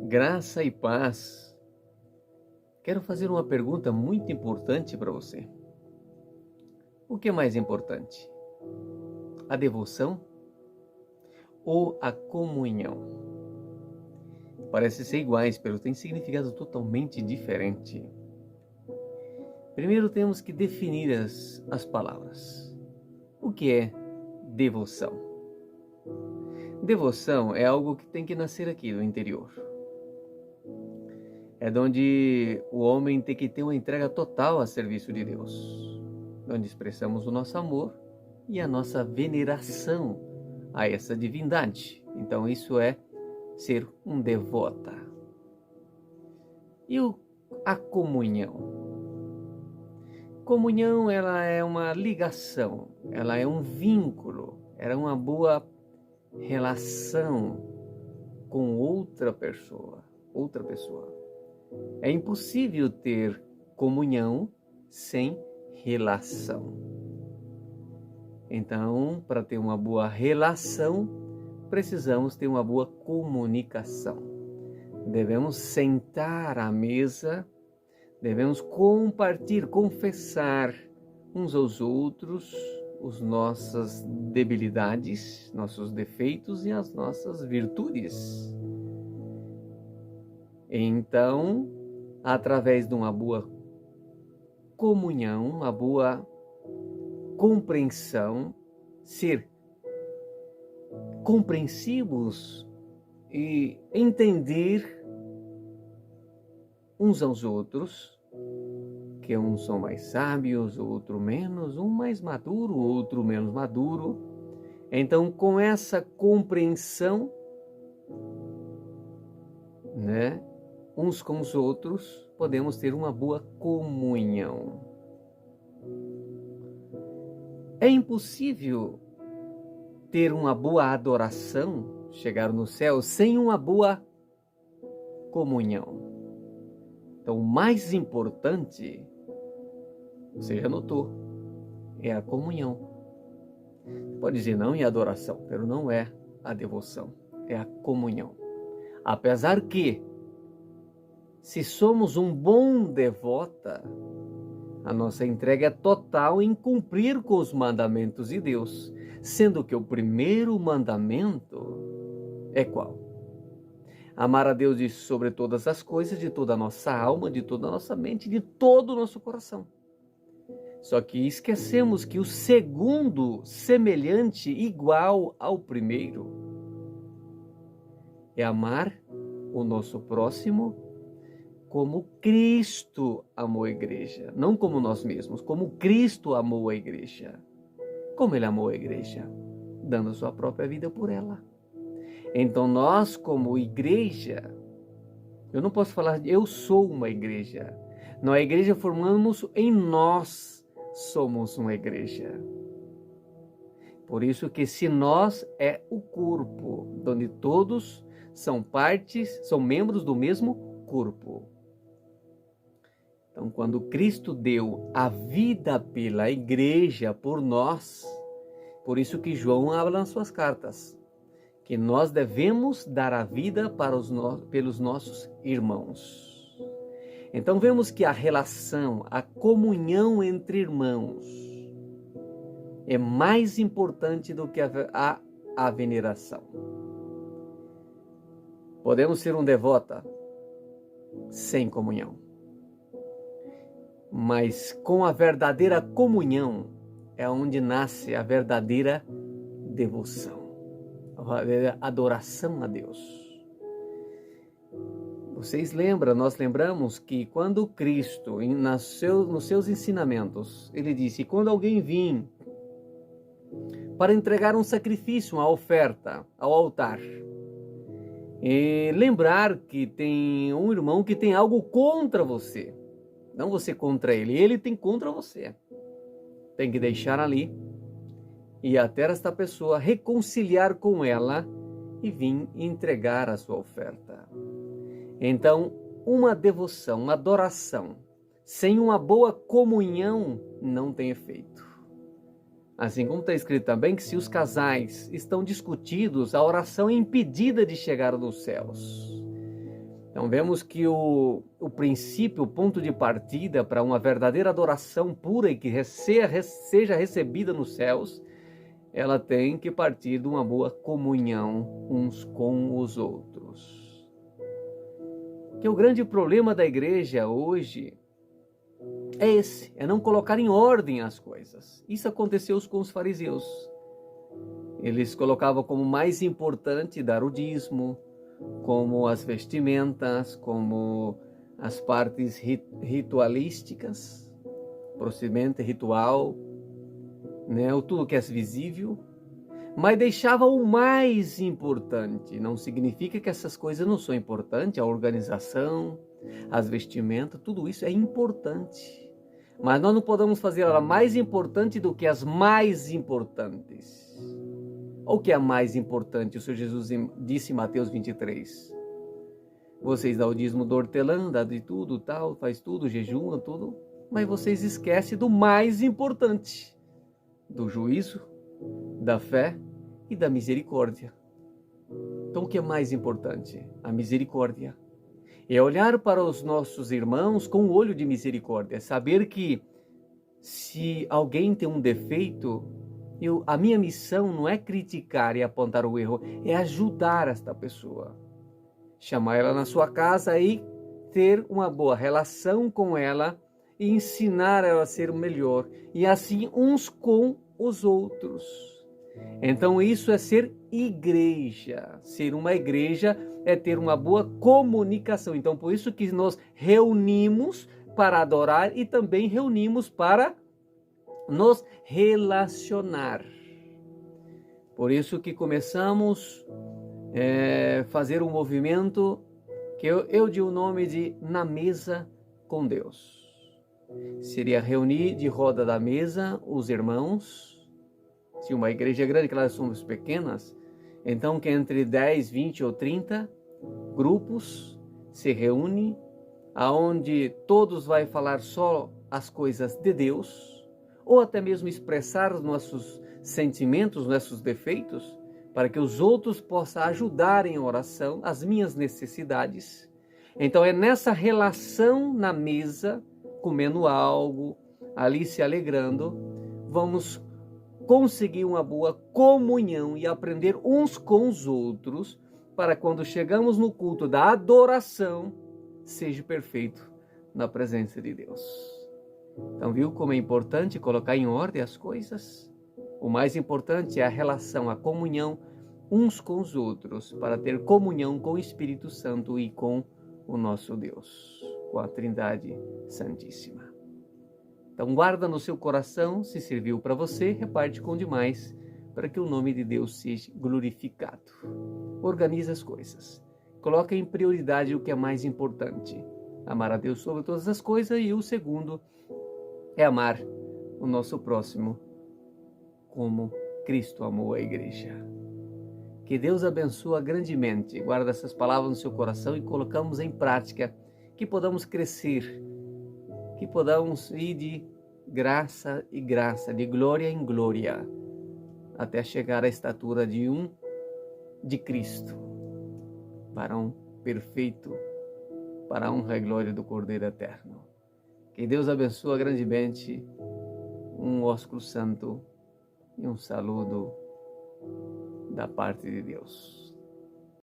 Graça e paz. Quero fazer uma pergunta muito importante para você. O que é mais importante? A devoção ou a comunhão? Parece ser iguais, mas tem significado totalmente diferente. Primeiro temos que definir as palavras. O que é devoção? Devoção é algo que tem que nascer aqui no interior. É onde o homem tem que ter uma entrega total a serviço de Deus, onde expressamos o nosso amor e a nossa veneração a essa divindade. Então isso é ser um devota. E a comunhão? Comunhão, ela é uma ligação, ela é um vínculo, ela é uma boa relação com outra pessoa. É impossível ter comunhão sem relação. Então, para ter uma boa relação, precisamos ter uma boa comunicação. Devemos sentar à mesa, devemos compartilhar, confessar uns aos outros as nossas debilidades, nossos defeitos e as nossas virtudes. Então, através de uma boa comunhão, uma boa compreensão, ser compreensivos e entender uns aos outros, que uns são mais sábios, outro menos, um mais maduro, outro menos maduro. Então, com essa compreensão, uns com os outros, podemos ter uma boa comunhão. É impossível ter uma boa adoração, chegar no céu, sem uma boa comunhão. Então, o mais importante, você já notou, é a comunhão. Pode dizer não é adoração, mas não é a devoção, é a comunhão. Apesar que, se somos um bom devota, a nossa entrega é total em cumprir com os mandamentos de Deus, sendo que o primeiro mandamento é qual? Amar a Deus de sobre todas as coisas, de toda a nossa alma, de toda a nossa mente, de todo o nosso coração. Só que esquecemos que o segundo, semelhante, igual ao primeiro, é amar o nosso próximo como Cristo amou a igreja. Não como nós mesmos, como Cristo amou a igreja. Como Ele amou a igreja? Dando a sua própria vida por ela. Então nós, como igreja, eu não posso falar eu sou uma igreja. Não, a igreja formamos em nós, somos uma igreja. Por isso que se nós é o corpo, onde todos são partes, são membros do mesmo corpo. Então, quando Cristo deu a vida pela igreja, por nós, por isso que João habla nas suas cartas, que nós devemos dar a vida pelos nossos irmãos. Então, vemos que a relação, a comunhão entre irmãos é mais importante do que a veneração. Podemos ser um devota sem comunhão, mas com a verdadeira comunhão é onde nasce a verdadeira devoção, a verdadeira adoração a Deus. Vocês lembram, nós lembramos que quando Cristo, nos seus ensinamentos, ele disse, quando alguém vir para entregar um sacrifício, uma oferta ao altar, e lembrar que tem um irmão que tem algo contra você, não você contra ele, ele tem contra você. Tem que deixar ali e até esta pessoa reconciliar com ela e vir entregar a sua oferta. Então, uma devoção, uma adoração, sem uma boa comunhão, não tem efeito. Assim como está escrito também que se os casais estão discutidos, a oração é impedida de chegar nos céus. Então vemos que o princípio, o ponto de partida para uma verdadeira adoração pura e que seja recebida nos céus, ela tem que partir de uma boa comunhão uns com os outros. Que o grande problema da igreja hoje é esse, é não colocar em ordem as coisas. Isso aconteceu com os fariseus. Eles colocavam como mais importante dar o dízimo, como as vestimentas, como as partes ritualísticas, procedimento ritual, né? Tudo que é visível, mas deixava o mais importante. Não significa que essas coisas não são importantes, a organização, as vestimentas, tudo isso é importante. Mas nós não podemos fazer ela mais importante do que as mais importantes. O que é mais importante? O Senhor Jesus disse em Mateus 23. Vocês dão o dízimo do hortelã, dá de tudo, tal, faz tudo, jejuam, tudo. Mas vocês esquecem do mais importante. Do juízo, da fé e da misericórdia. Então o que é mais importante? A misericórdia. É olhar para os nossos irmãos com o olho de misericórdia. É saber que se alguém tem um defeito, a minha missão não é criticar e apontar o erro, é ajudar esta pessoa. Chamar ela na sua casa e ter uma boa relação com ela e ensinar ela a ser melhor. E assim uns com os outros. Então isso é ser igreja. Ser uma igreja é ter uma boa comunicação. Então por isso que nós reunimos para adorar e também reunimos para nos relacionar. Por isso que começamos a fazer um movimento que eu dei o nome de Na Mesa com Deus. Seria reunir de roda da mesa os irmãos. Se uma igreja é grande, que nós somos pequenas, então que entre 10, 20 ou 30 grupos se reúne, aonde todos vai falar só as coisas de Deus, ou até mesmo expressar os nossos sentimentos, nossos defeitos, para que os outros possam ajudar em oração as minhas necessidades. Então é nessa relação na mesa, comendo algo, ali se alegrando, vamos conseguir uma boa comunhão e aprender uns com os outros, para quando chegamos no culto da adoração, seja perfeito na presença de Deus. Então, viu como é importante colocar em ordem as coisas? O mais importante é a relação, a comunhão uns com os outros, para ter comunhão com o Espírito Santo e com o nosso Deus, com a Trindade Santíssima. Então, guarda no seu coração, se serviu para você, reparte com demais, para que o nome de Deus seja glorificado. Organize as coisas. Coloque em prioridade o que é mais importante. Amar a Deus sobre todas as coisas, e o segundo é amar o nosso próximo como Cristo amou a igreja. Que Deus abençoe grandemente. Guarda essas palavras no seu coração e colocamos em prática, que podamos crescer, que podamos ir de graça em graça, de glória em glória, até chegar à estatura de Cristo, para um perfeito, para a honra e glória do Cordeiro Eterno. Que Deus abençoe grandemente. Um ósculo santo e um saludo da parte de Deus.